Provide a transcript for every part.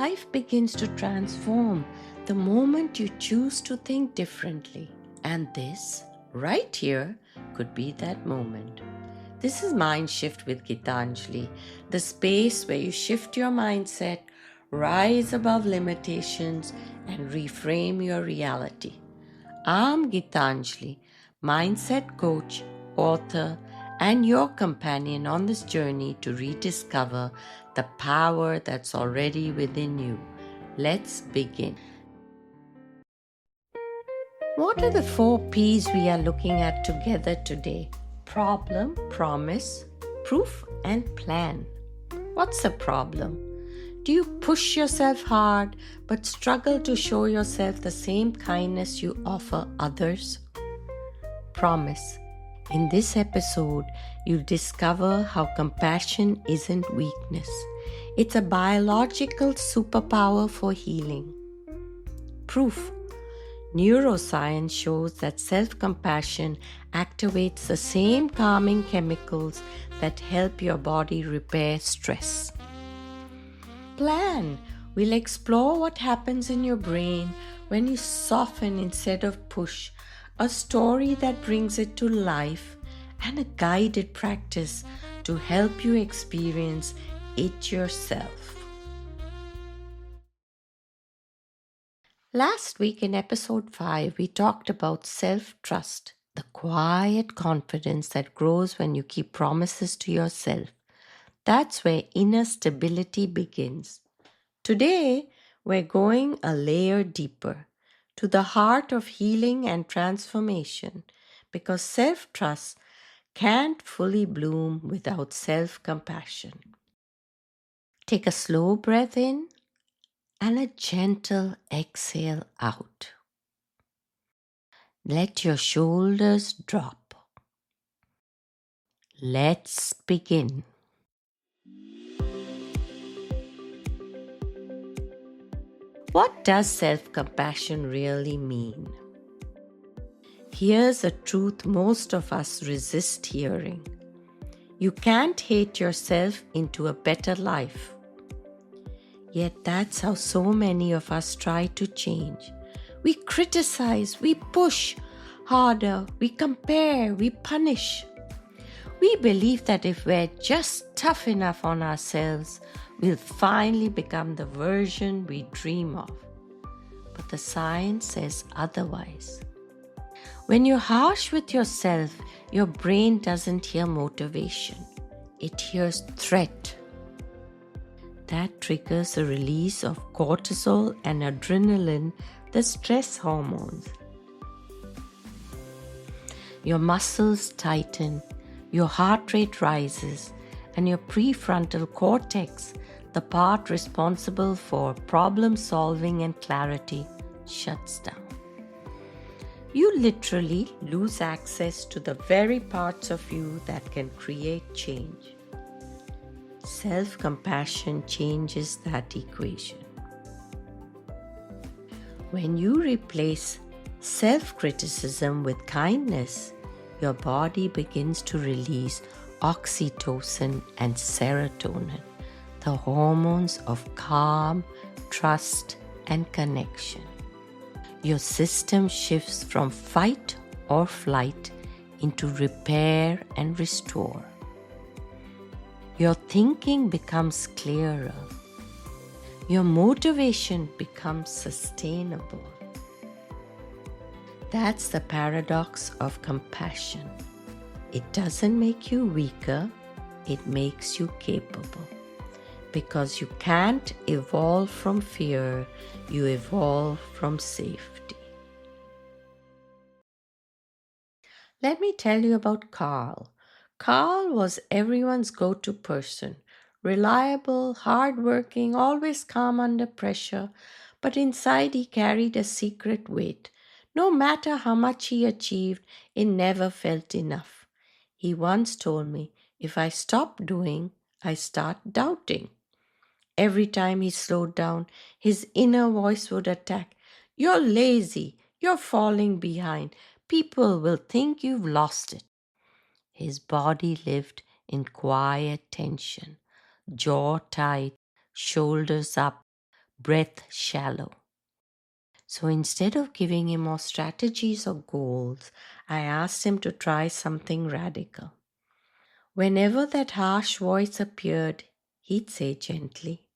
life begins to transform the moment you choose to think differently. And this, right here, could be that moment. This is Mindshift with Geetanjali, the space where you shift your mindset, rise above limitations, and reframe your reality. I'm Geetanjali, mindset coach, author, and your companion on this journey to rediscover the power that's already within you. Let's begin. What are the 4 P's we are looking at together today? Problem, promise, proof, and plan. What's the problem? Do you push yourself hard but struggle to show yourself the same kindness you offer others? Promise. In this episode, you'll discover how compassion isn't weakness. It's a biological superpower for healing. Proof. Neuroscience shows that self-compassion activates the same calming chemicals that help your body repair stress. Plan. We'll explore what happens in your brain when you soften instead of push, a story that brings it to life, and a guided practice to help you experience it yourself. Last week in episode 5, we talked about self-trust, the quiet confidence that grows when you keep promises to yourself. That's where inner stability begins. Today, we're going a layer deeper to the heart of healing and transformation because self-trust can't fully bloom without self-compassion. Take a slow breath in and a gentle exhale out. Let your shoulders drop. Let's begin. What does self-compassion really mean? Here's a truth most of us resist hearing. You can't hate yourself into a better life. Yet that's how so many of us try to change. We criticize, we push harder, we compare, we punish. We believe that if we're just tough enough on ourselves, we'll finally become the version we dream of. But the science says otherwise. When you're harsh with yourself, your brain doesn't hear motivation. It hears threat. That triggers the release of cortisol and adrenaline, the stress hormones. Your muscles tighten, your heart rate rises, and your prefrontal cortex, the part responsible for problem solving and clarity, shuts down. You literally lose access to the very parts of you that can create change. Self-compassion changes that equation. When you replace self-criticism with kindness, your body begins to release oxytocin and serotonin, the hormones of calm, trust, and connection. Your system shifts from fight or flight into repair and restore. Your thinking becomes clearer. Your motivation becomes sustainable. That's the paradox of compassion. It doesn't make you weaker, it makes you capable. Because you can't evolve from fear, you evolve from safety. Let me tell you about Carl. Carl was everyone's go-to person. Reliable, hardworking, always calm under pressure, but inside he carried a secret weight. No matter how much he achieved, it never felt enough. He once told me, if I stop doing, I start doubting. Every time he slowed down, his inner voice would attack. You're lazy. You're falling behind. People will think you've lost it. His body lived in quiet tension, jaw tight, shoulders up, breath shallow. So instead of giving him more strategies or goals, I asked him to try something radical. Whenever that harsh voice appeared, he'd say gently,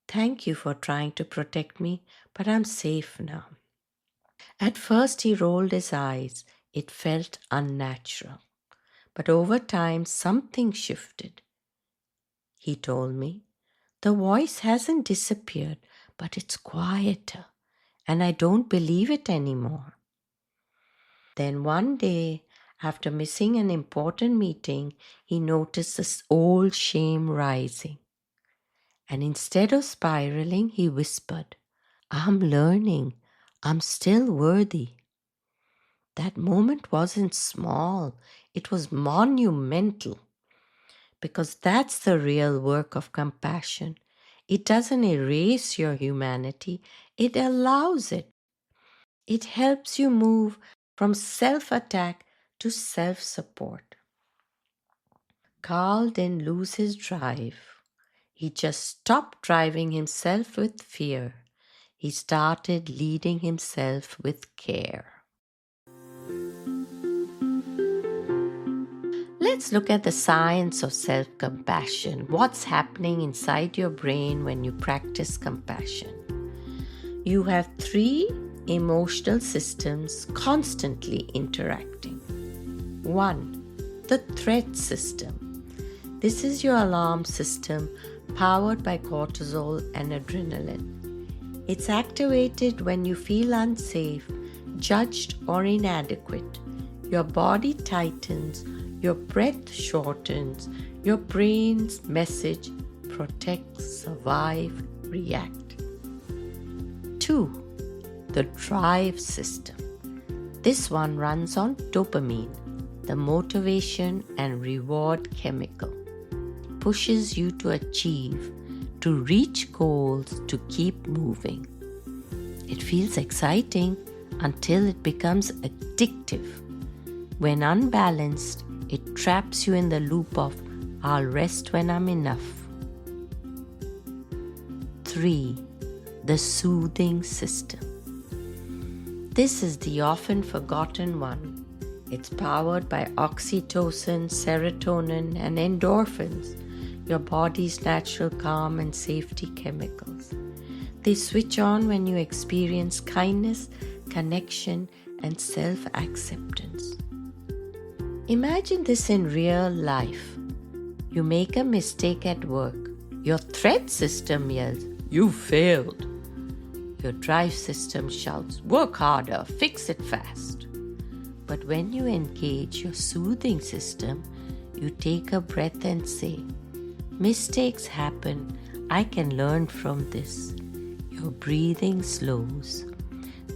"Thank you for trying to protect me, but I'm safe now." At first, he rolled his eyes. It felt unnatural. But over time, something shifted. He told me, "The voice hasn't disappeared, but it's quieter, and I don't believe it anymore." Then one day, after missing an important meeting, he noticed this old shame rising. And instead of spiraling, he whispered, "I'm learning. I'm still worthy." That moment wasn't small, it was monumental. Because that's the real work of compassion. It doesn't erase your humanity, it allows it. It helps you move from self attack to self support. Carl didn't lose his drive. He just stopped driving himself with fear. He started leading himself with care. Let's look at the science of self-compassion. What's happening inside your brain when you practice compassion? You have three emotional systems constantly interacting. One, the threat system. This is your alarm system powered by cortisol and adrenaline. It's activated when you feel unsafe, judged, or inadequate. Your body tightens, your breath shortens, your brain's message: protect, survive, react. 2. The drive system. This one runs on dopamine, the motivation and reward chemical. Pushes you to achieve, to reach goals, to keep moving. It feels exciting until it becomes addictive. When unbalanced, it traps you in the loop of "I'll rest when I'm enough." 3. The soothing system. This is the often forgotten one. It's powered by oxytocin, serotonin, and endorphins, your body's natural calm and safety chemicals. They switch on when you experience kindness, connection, and self-acceptance. Imagine this in real life. You make a mistake at work. Your threat system yells, "You failed." Your drive system shouts, "Work harder, fix it fast." But when you engage your soothing system, you take a breath and say, "Mistakes happen. I can learn from this." Your breathing slows.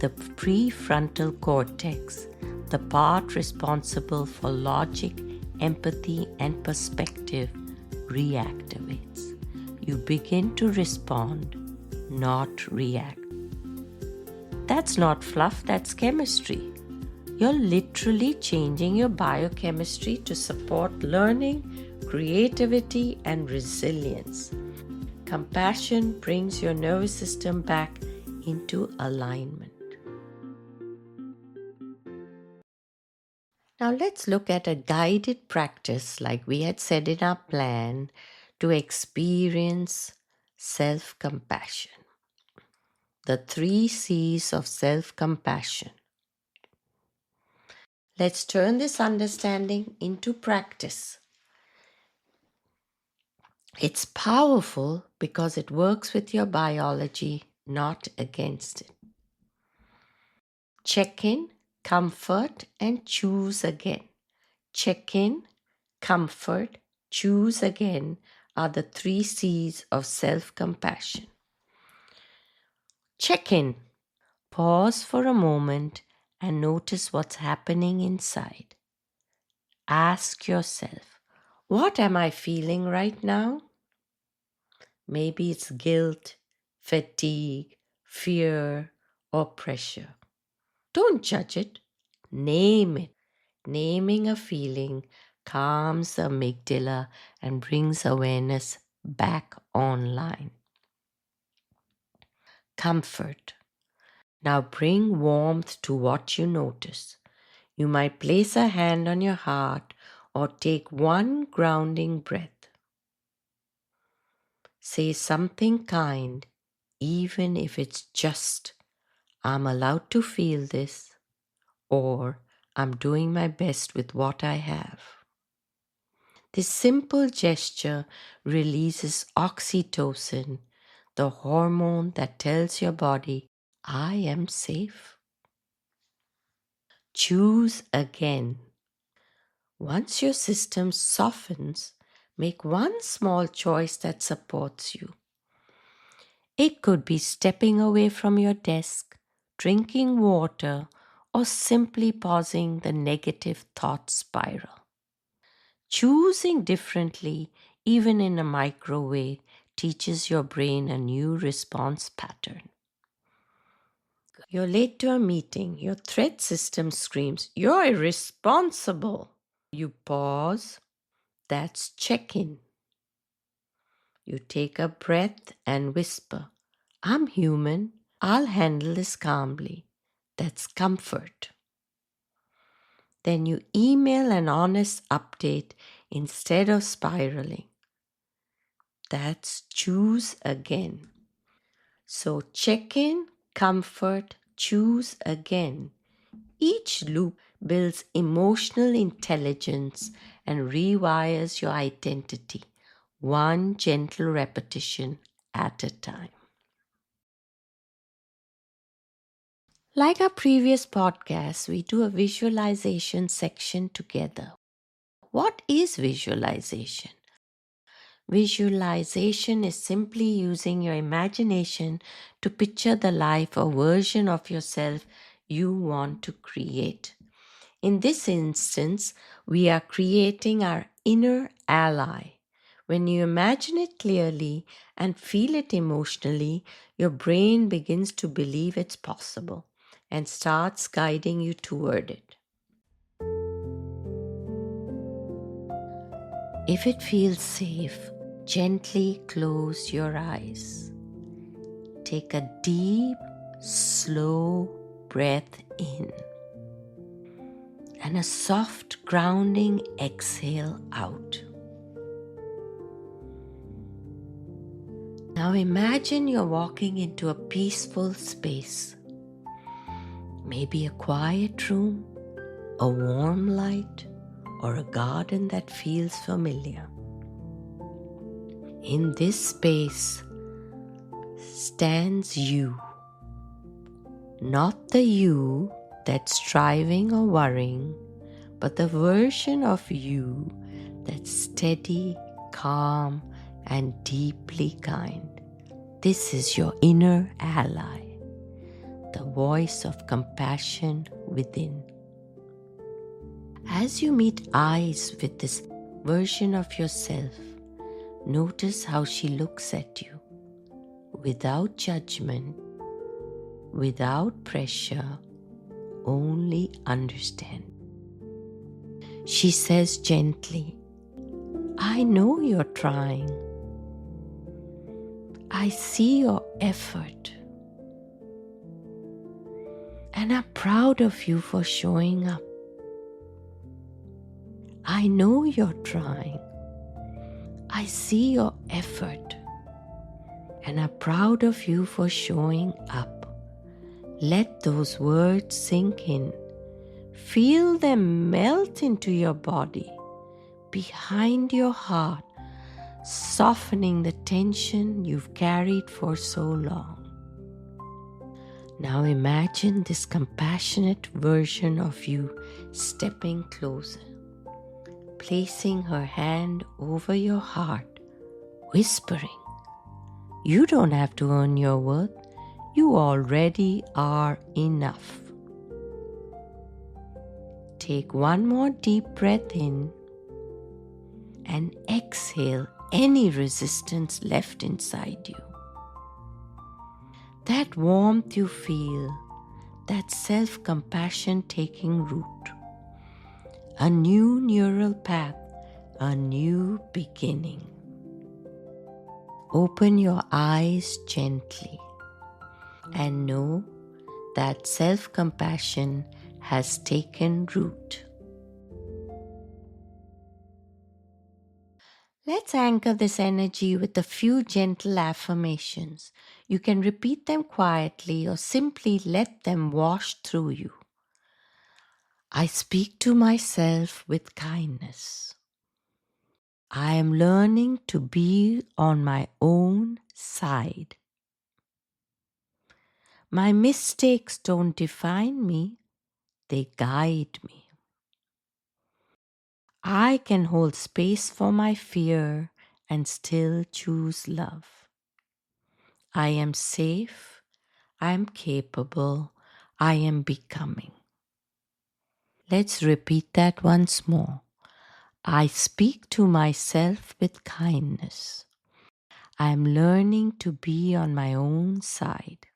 The prefrontal cortex, the part responsible for logic, empathy, and perspective, reactivates. You begin to respond, not react. That's not fluff, that's chemistry. You're literally changing your biochemistry to support learning, creativity, and resilience. Compassion brings your nervous system back into alignment. Now let's look at a guided practice, like we had said in our plan, to experience self-compassion. The 3 C's of self-compassion. Let's turn this understanding into practice. It's powerful because it works with your biology, not against it. Check in, comfort, and choose again. Check in, comfort, choose again are the 3 C's of self-compassion. Check in. Pause for a moment and notice what's happening inside. Ask yourself, what am I feeling right now? Maybe it's guilt, fatigue, fear, or pressure. Don't judge it. Name it. Naming a feeling calms the amygdala and brings awareness back online. comfort. Now bring warmth to what you notice. You might place a hand on your heart or take one grounding breath. Say something kind, even if it's just, "I'm allowed to feel this," or "I'm doing my best with what I have." This simple gesture releases oxytocin, the hormone that tells your body, "I am safe." Choose again. Once your system softens, make one small choice that supports you. It could be stepping away from your desk, drinking water, or simply pausing the negative thought spiral. Choosing differently, even in a micro way, teaches your brain a new response pattern. You're late to a meeting. Your threat system screams, "You're irresponsible." You pause. That's check-in. You take a breath and whisper, "I'm human. I'll handle this calmly." That's comfort. Then you email an honest update instead of spiraling. That's choose again. So check in, comfort, choose again. Each loop builds emotional intelligence and rewires your identity, one gentle repetition at a time. Like our previous podcast, we do a visualization section together. What is visualization? Visualization is simply using your imagination to picture the life or version of yourself you want to create. In this instance, we are creating our inner ally. When you imagine it clearly and feel it emotionally, your brain begins to believe it's possible and starts guiding you toward it. If it feels safe, gently close your eyes. Take a deep, slow breath in and a soft, grounding exhale out. Now imagine you're walking into a peaceful space. Maybe a quiet room, a warm light, or a garden that feels familiar. In this space stands you, not the you that's striving or worrying, but the version of you that's steady, calm, and deeply kind. This is your inner ally, the voice of compassion within. As you meet eyes with this version of yourself, notice how she looks at you, without judgment, without pressure, only understand. She says gently, "I know you're trying. I see your effort. And I'm proud of you for showing up. I know you're trying. I see your effort. And I'm proud of you for showing up." Let those words sink in. Feel them melt into your body, behind your heart, softening the tension you've carried for so long. Now imagine this compassionate version of you stepping closer, placing her hand over your heart, whispering, "You don't have to earn your worth. You already are enough." Take one more deep breath in and exhale any resistance left inside you. That warmth you feel, that self-compassion taking root. A new neural path, a new beginning. Open your eyes gently. and know that self-compassion has taken root. Let's anchor this energy with a few gentle affirmations. You can repeat them quietly or simply let them wash through you. I speak to myself with kindness. I am learning to be on my own side. My mistakes don't define me, they guide me. I can hold space for my fear and still choose love. I am safe, I am capable, I am becoming. Let's repeat that once more. I speak to myself with kindness. I am learning to be on my own side.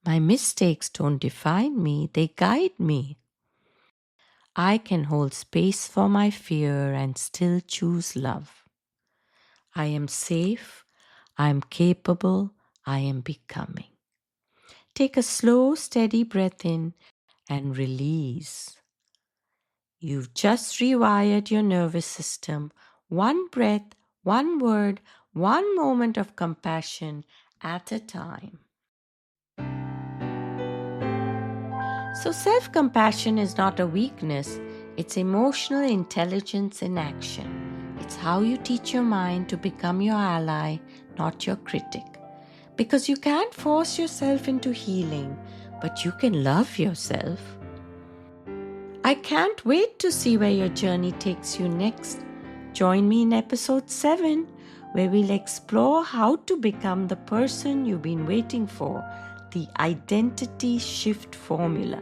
My mistakes don't define me, they guide me. I can hold space for my fear and still choose love. I am safe, I am capable, I am becoming. Take a slow, steady breath in and release. You've just rewired your nervous system, one breath, one word, one moment of compassion at a time. So, self compassion is not a weakness, it's emotional intelligence in action. It's how you teach your mind to become your ally, not your critic. Because you can't force yourself into healing, but you can love yourself. I can't wait to see where your journey takes you next. Join me in episode 7, where we'll explore how to become the person you've been waiting for, the identity shift formula.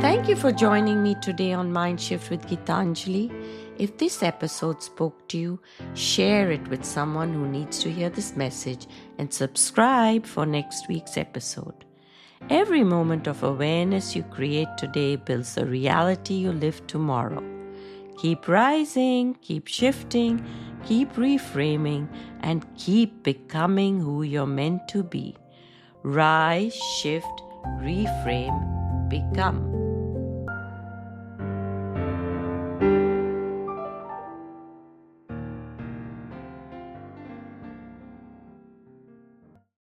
Thank you for joining me today on Mindshift with Geetanjali. If this episode spoke to you, share it with someone who needs to hear this message and subscribe for next week's episode. Every moment of awareness you create today builds the reality you live tomorrow. Keep rising, keep shifting, keep reframing, and keep becoming who you're meant to be. Rise, shift, reframe, become.